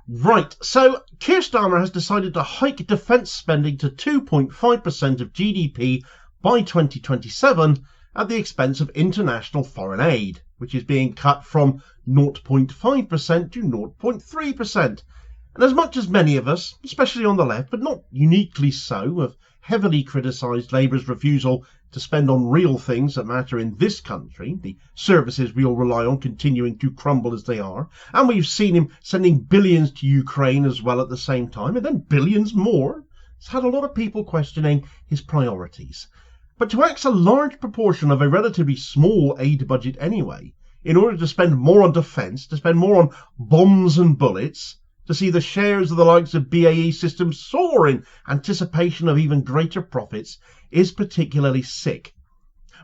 Right, so Keir Starmer has decided to hike defence spending to 2.5% of GDP by 2027 at the expense of international foreign aid, which is being cut from 0.5% to 0.3%. And as much as many of us, especially on the left, but not uniquely so, have heavily criticised Labour's refusal to spend on real things that matter in this country, the services we all rely on continuing to crumble as they are, and we've seen him sending billions to Ukraine as well at the same time, and then billions more, it's had a lot of people questioning his priorities. But to axe a large proportion of a relatively small aid budget anyway, in order to spend more on defence, to spend more on bombs and bullets, to see the shares of the likes of BAE Systems soar in anticipation of even greater profits, is particularly sick.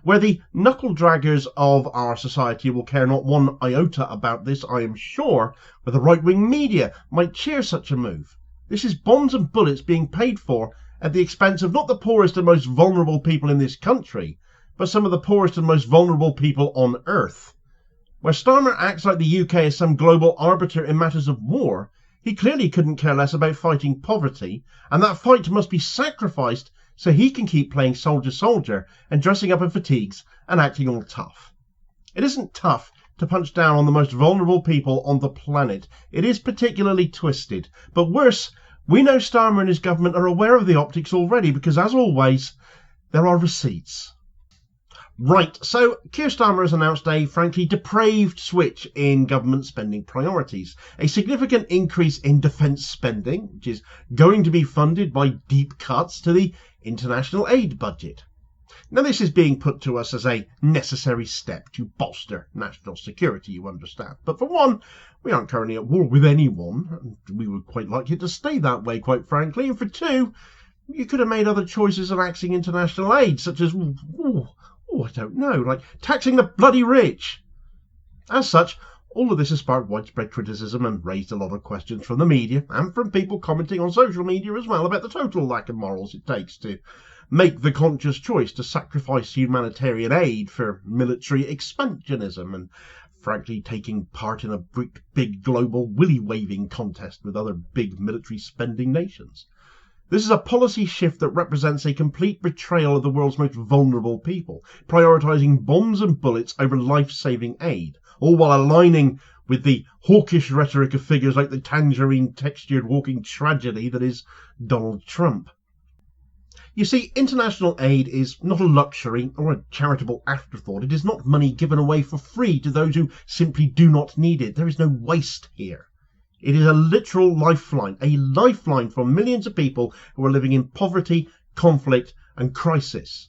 Where the knuckle draggers of our society will care not one iota about this, I am sure, where the right-wing media might cheer such a move. This is bombs and bullets being paid for at the expense of not the poorest and most vulnerable people in this country, but some of the poorest and most vulnerable people on earth. Where Starmer acts like the UK is some global arbiter in matters of war, he clearly couldn't care less about fighting poverty, and that fight must be sacrificed so he can keep playing soldier and dressing up in fatigues and acting all tough. It isn't tough to punch down on the most vulnerable people on the planet. It is particularly twisted. But worse, we know Starmer and his government are aware of the optics already because, as always, there are receipts. Right, so Keir Starmer has announced a frankly depraved switch in government spending priorities. A significant increase in defence spending, which is going to be funded by deep cuts to the international aid budget. Now, this is being put to us as a necessary step to bolster national security, you understand. But for one, we aren't currently at war with anyone, and we would quite like it to stay that way, quite frankly. And for two, you could have made other choices of axing international aid, such as, I don't know, like taxing the bloody rich. As such, all of this has sparked widespread criticism and raised a lot of questions from the media and from people commenting on social media as well about the total lack of morals it takes to make the conscious choice to sacrifice humanitarian aid for military expansionism and, frankly, taking part in a big global willy-waving contest with other big military spending nations. This is a policy shift that represents a complete betrayal of the world's most vulnerable people, prioritising bombs and bullets over life-saving aid, all while aligning with the hawkish rhetoric of figures like the tangerine-textured walking tragedy that is Donald Trump. You see, international aid is not a luxury or a charitable afterthought. It is not money given away for free to those who simply do not need it. There is no waste here. It is a literal lifeline for millions of people who are living in poverty, conflict and crisis.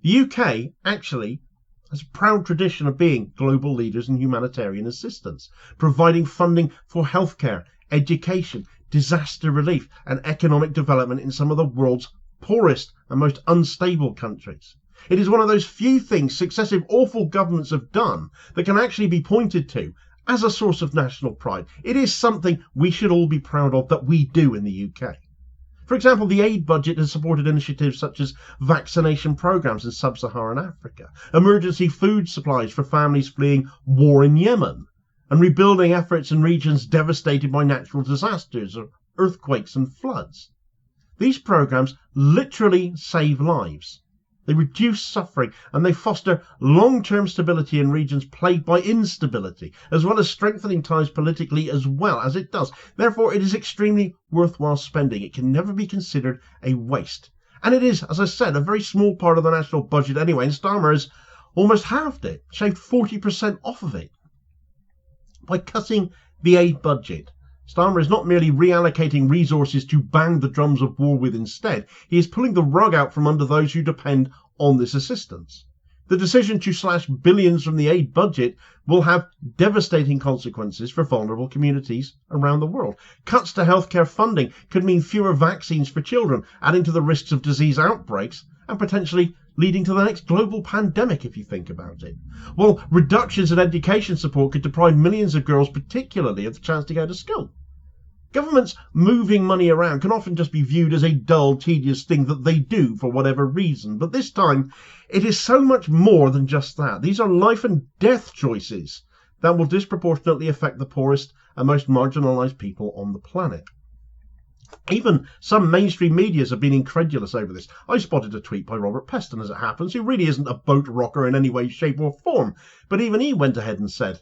The UK actually has a proud tradition of being global leaders in humanitarian assistance, providing funding for healthcare, education, disaster relief and economic development in some of the world's poorest and most unstable countries. It is one of those few things successive awful governments have done that can actually be pointed to as a source of national pride. It is something we should all be proud of that we do in the UK. For example, the aid budget has supported initiatives such as vaccination programs in sub-Saharan Africa, emergency food supplies for families fleeing war in Yemen, and rebuilding efforts in regions devastated by natural disasters, or earthquakes and floods. These programs literally save lives. They reduce suffering and they foster long-term stability in regions plagued by instability, as well as strengthening ties politically as well as it does. Therefore, it is extremely worthwhile spending. It can never be considered a waste. And it is, as I said, a very small part of the national budget anyway, and Starmer has almost halved it, shaved 40% off of it. By cutting the aid budget, Starmer is not merely reallocating resources to bang the drums of war with instead, he is pulling the rug out from under those who depend on this assistance. The decision to slash billions from the aid budget will have devastating consequences for vulnerable communities around the world. Cuts to healthcare funding could mean fewer vaccines for children, adding to the risks of disease outbreaks and potentially leading to the next global pandemic if you think about it. While reductions in education support could deprive millions of girls particularly of the chance to go to school. Governments moving money around can often just be viewed as a dull, tedious thing that they do for whatever reason, but this time it is so much more than just that. These are life and death choices that will disproportionately affect the poorest and most marginalised people on the planet. Even some mainstream medias have been incredulous over this. I spotted a tweet by Robert Peston, as it happens, who really isn't a boat rocker in any way, shape or form, but even he went ahead and said,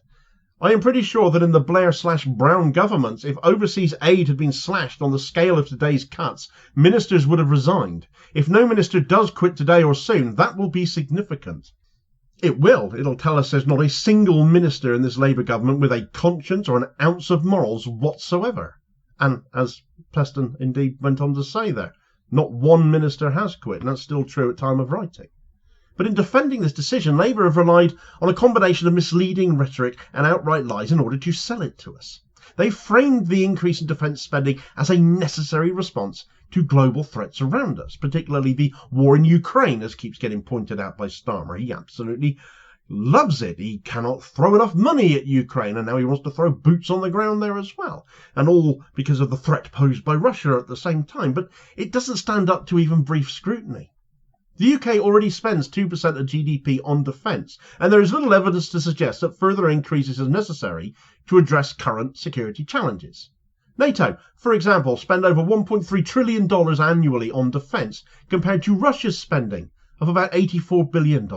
I am pretty sure that in the Blair/Brown governments, if overseas aid had been slashed on the scale of today's cuts, ministers would have resigned. If no minister does quit today or soon, that will be significant. It will. It'll tell us there's not a single minister in this Labour government with a conscience or an ounce of morals whatsoever. And as Peston indeed went on to say there, not one minister has quit, and that's still true at time of writing. But in defending this decision, Labour have relied on a combination of misleading rhetoric and outright lies in order to sell it to us. They framed the increase in defence spending as a necessary response to global threats around us, particularly the war in Ukraine, as keeps getting pointed out by Starmer. He absolutely loves it. He cannot throw enough money at Ukraine, and now he wants to throw boots on the ground there as well. And all because of the threat posed by Russia at the same time. But it doesn't stand up to even brief scrutiny. The UK already spends 2% of GDP on defence, and there is little evidence to suggest that further increases are necessary to address current security challenges. NATO, for example, spend over $1.3 trillion annually on defence, compared to Russia's spending of about $84 billion.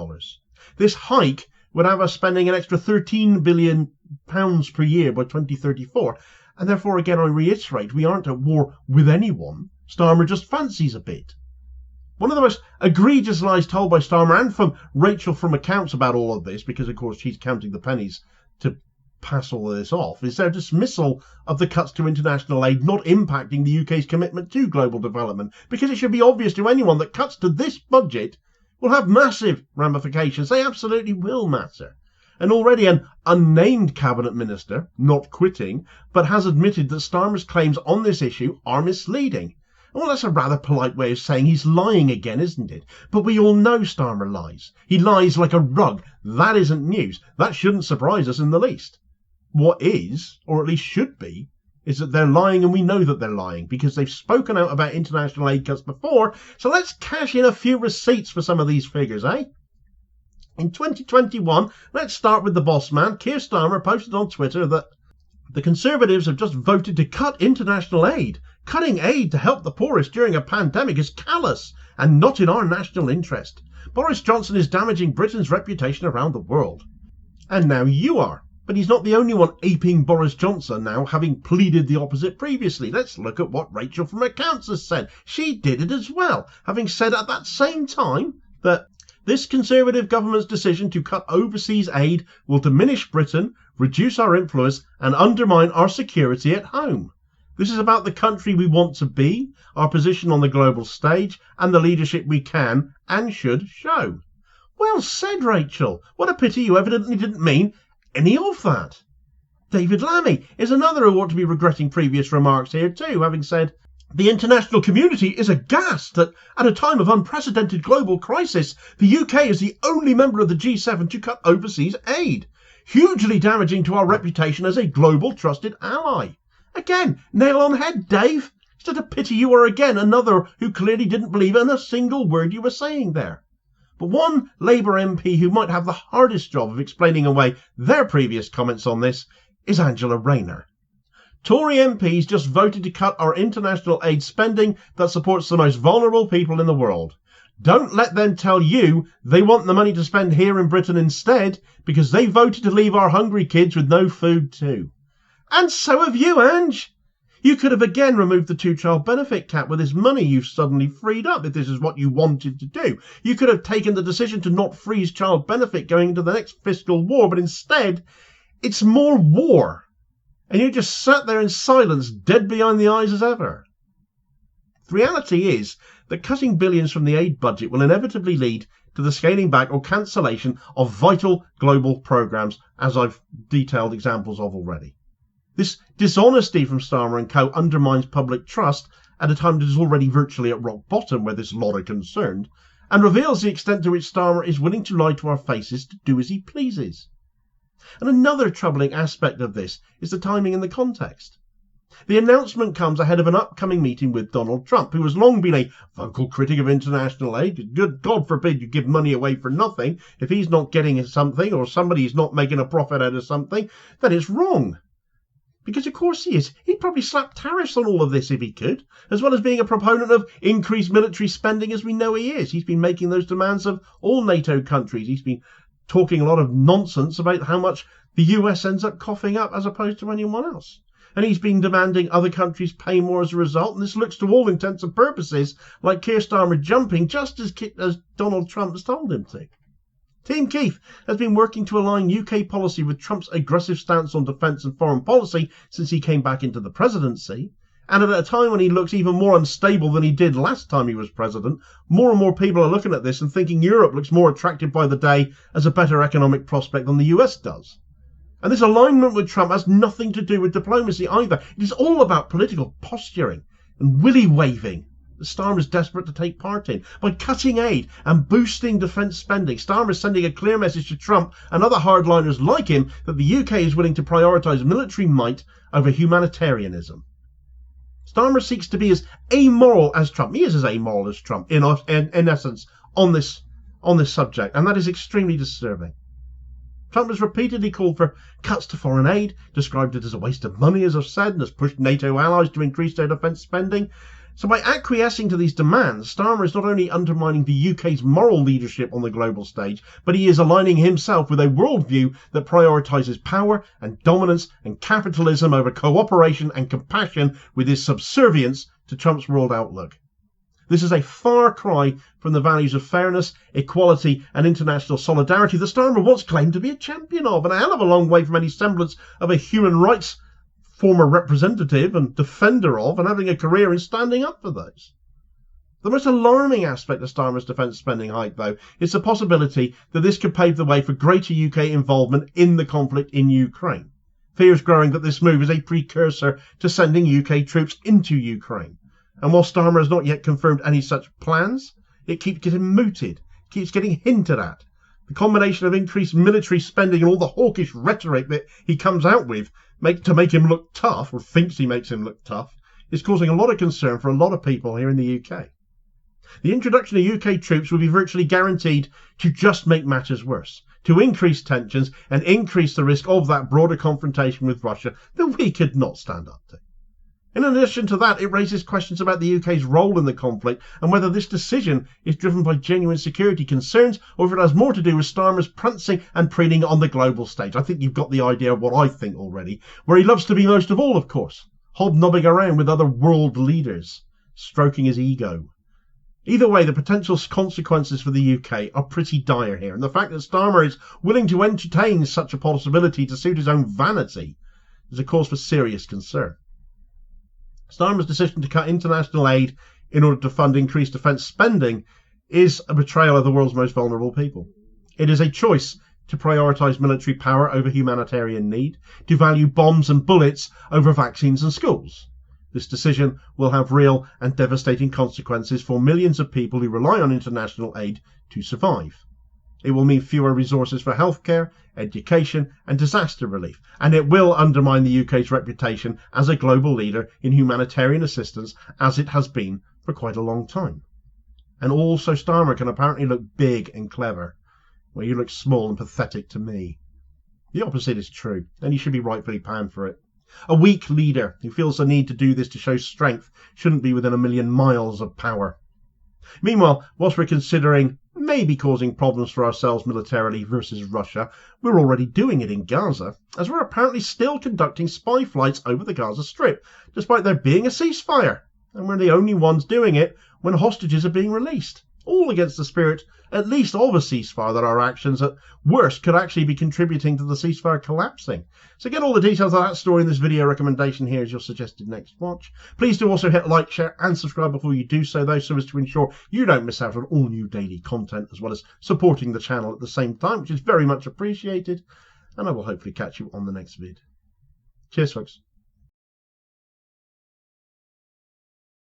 This hike would have us spending an extra £13 billion per year by 2034, and therefore, again, I reiterate, we aren't at war with anyone. Starmer just fancies a bit. One of the most egregious lies told by Starmer and from Rachel from accounts about all of this, because of course she's counting the pennies to pass all of this off, is their dismissal of the cuts to international aid not impacting the UK's commitment to global development, because it should be obvious to anyone that cuts to this budget will have massive ramifications. They absolutely will matter. And already an unnamed cabinet minister, not quitting, but has admitted that Starmer's claims on this issue are misleading. Well, that's a rather polite way of saying he's lying again, isn't it? But we all know Starmer lies. He lies like a rug. That isn't news. That shouldn't surprise us in the least. What is, or at least should be, is that they're lying, and we know that they're lying because they've spoken out about international aid cuts before. So let's cash in a few receipts for some of these figures, eh? In 2021, let's start with the boss man. Keir Starmer posted on Twitter that the Conservatives have just voted to cut international aid. Cutting aid to help the poorest during a pandemic is callous and not in our national interest. Boris Johnson is damaging Britain's reputation around the world. And now you are. But he's not the only one aping Boris Johnson now, having pleaded the opposite previously. Let's look at what Rachel from Accounts has said. She did it as well, having said at that same time that this Conservative government's decision to cut overseas aid will diminish Britain, reduce our influence and undermine our security at home. This is about the country we want to be, our position on the global stage, and the leadership we can and should show. Well said, Rachel. What a pity you evidently didn't mean any of that. David Lammy is another who ought to be regretting previous remarks here too, having said, the international community is aghast that at a time of unprecedented global crisis, the UK is the only member of the G7 to cut overseas aid, hugely damaging to our reputation as a global trusted ally. Again, nail on head, Dave. It's just a pity you are again another who clearly didn't believe in a single word you were saying there. But one Labour MP who might have the hardest job of explaining away their previous comments on this is Angela Rayner. Tory MPs just voted to cut our international aid spending that supports the most vulnerable people in the world. Don't let them tell you they want the money to spend here in Britain instead, because they voted to leave our hungry kids with no food too. And so have you, Ange. You could have again removed the two-child benefit cap with this money you've suddenly freed up if this is what you wanted to do. You could have taken the decision to not freeze child benefit going into the next fiscal war, but instead it's more war. And you just sat there in silence, dead behind the eyes as ever. The reality is that cutting billions from the aid budget will inevitably lead to the scaling back or cancellation of vital global programs, as I've detailed examples of already. This dishonesty from Starmer and co undermines public trust at a time that is already virtually at rock bottom where this lot are concerned, and reveals the extent to which Starmer is willing to lie to our faces to do as he pleases. And another troubling aspect of this is the timing and the context. The announcement comes ahead of an upcoming meeting with Donald Trump, who has long been a vocal critic of international aid. Good God forbid you give money away for nothing. If he's not getting something, or somebody's not making a profit out of something, then it's wrong. Because of course he is. He'd probably slap tariffs on all of this if he could, as well as being a proponent of increased military spending, as we know he is. He's been making those demands of all NATO countries. He's been talking a lot of nonsense about how much the US ends up coughing up as opposed to anyone else. And he's been demanding other countries pay more as a result. And this looks to all intents and purposes like Keir Starmer jumping just as Donald Trump has told him to. Team Keith has been working to align UK policy with Trump's aggressive stance on defence and foreign policy since he came back into the presidency. And at a time when he looks even more unstable than he did last time he was president, more and more people are looking at this and thinking Europe looks more attractive by the day as a better economic prospect than the US does. And this alignment with Trump has nothing to do with diplomacy either. It is all about political posturing and willy-waving that Starmer is desperate to take part in. By cutting aid and boosting defence spending, Starmer is sending a clear message to Trump and other hardliners like him that the UK is willing to prioritise military might over humanitarianism. Starmer seeks to be as amoral as Trump. He is as amoral as Trump, in essence, on this subject, and that is extremely disturbing. Trump has repeatedly called for cuts to foreign aid, described it as a waste of money, as I've said, and has pushed NATO allies to increase their defence spending. So by acquiescing to these demands, Starmer is not only undermining the UK's moral leadership on the global stage, but he is aligning himself with a worldview that prioritises power and dominance and capitalism over cooperation and compassion, with his subservience to Trump's world outlook. This is a far cry from the values of fairness, equality and international solidarity that Starmer once claimed to be a champion of, and a hell of a long way from any semblance of a human rights former representative and defender of, and having a career in standing up for those. The most alarming aspect of Starmer's defence spending hike, though, is the possibility that this could pave the way for greater UK involvement in the conflict in Ukraine. Fears growing that this move is a precursor to sending UK troops into Ukraine. And while Starmer has not yet confirmed any such plans, it keeps getting mooted, keeps getting hinted at. The combination of increased military spending and all the hawkish rhetoric that he comes out with to make him look tough, or thinks he makes him look tough, is causing a lot of concern for a lot of people here in the UK. The introduction of UK troops will be virtually guaranteed to just make matters worse, to increase tensions and increase the risk of that broader confrontation with Russia that we could not stand up to. In addition to that, it raises questions about the UK's role in the conflict and whether this decision is driven by genuine security concerns or if it has more to do with Starmer's prancing and preening on the global stage. I think you've got the idea of what I think already, where he loves to be most of all, of course, hobnobbing around with other world leaders, stroking his ego. Either way, the potential consequences for the UK are pretty dire here, and the fact that Starmer is willing to entertain such a possibility to suit his own vanity is a cause for serious concern. Starmer's decision to cut international aid in order to fund increased defence spending is a betrayal of the world's most vulnerable people. It is a choice to prioritise military power over humanitarian need, to value bombs and bullets over vaccines and schools. This decision will have real and devastating consequences for millions of people who rely on international aid to survive. It will mean fewer resources for healthcare, education and disaster relief, and it will undermine the UK's reputation as a global leader in humanitarian assistance, as it has been for quite a long time. And also Starmer can apparently look big and clever, where you look small and pathetic to me. The opposite is true, and he should be rightfully panned for it. A weak leader who feels the need to do this to show strength shouldn't be within a million miles of power. Meanwhile, whilst we're considering maybe causing problems for ourselves militarily versus Russia, we're already doing it in Gaza, as we're apparently still conducting spy flights over the Gaza Strip, despite there being a ceasefire, and we're the only ones doing it when hostages are being released. All against the spirit, at least, of a ceasefire, that our actions at worst could actually be contributing to the ceasefire collapsing. So get all the details of that story in this video recommendation here as your suggested next watch. Please do also hit like, share and subscribe before you do so, though, so as to ensure you don't miss out on all new daily content, as well as supporting the channel at the same time, which is very much appreciated. And I will hopefully catch you on the next vid. Cheers, folks.